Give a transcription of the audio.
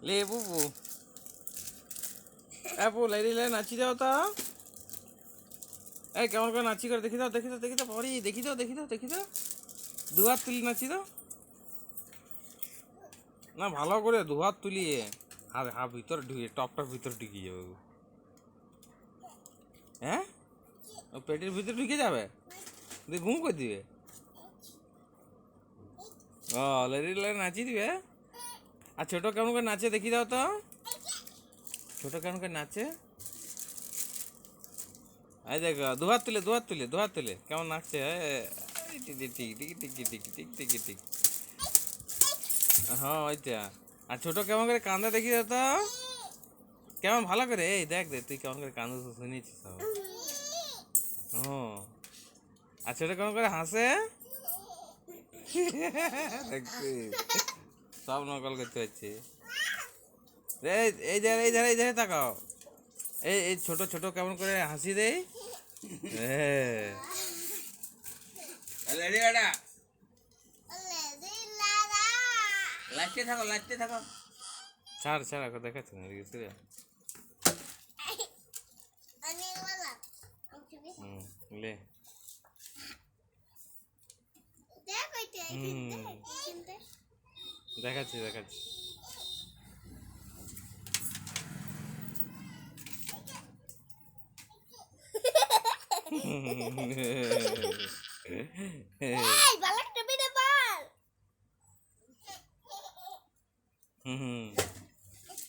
লে বুবু লে নাচি দাও তো। এই কেমন করে নাচি করে দেখি দাও পরি দেখি দাও দুহাত তুলি নাচি দাও না, ভালো করে দুহাত তুলিয়ে হাত ভিতরে ঢুকিয়ে টপটা ভিতরে ঢুকিয়ে যাবে। হ্যাঁ, ও পেটের ভিতরে ঢুকে যাবে, দিয়ে ঘুম করে দিবে। ও লে নাচি দিবে। আর ছোট কেমন করে নাচে দেখি দাও তো, ছোট কেমন করে নাচে। এই দেখো দুহাত তুলে কেমন নাচছে। টিক। হ্যাঁ ওইটা। আর ছোট কেমন করে কান্দা দেখি দাও তো, কেমন ভালো করে। এই দেখ তুই কেমন করে কান্দা শুনেছিস সব। হ্যাঁ, আর ছোট কেমন করে হাসে দেখছি, সব নকল করতে হচ্ছে। এই ধারে তাকাও। এই ছোট কেমন করে হাসি দেয়। লাচতে থাকো। ছাড় এখন দেখাচ্ছে না রিলস রে। লে দেখাচ্ছি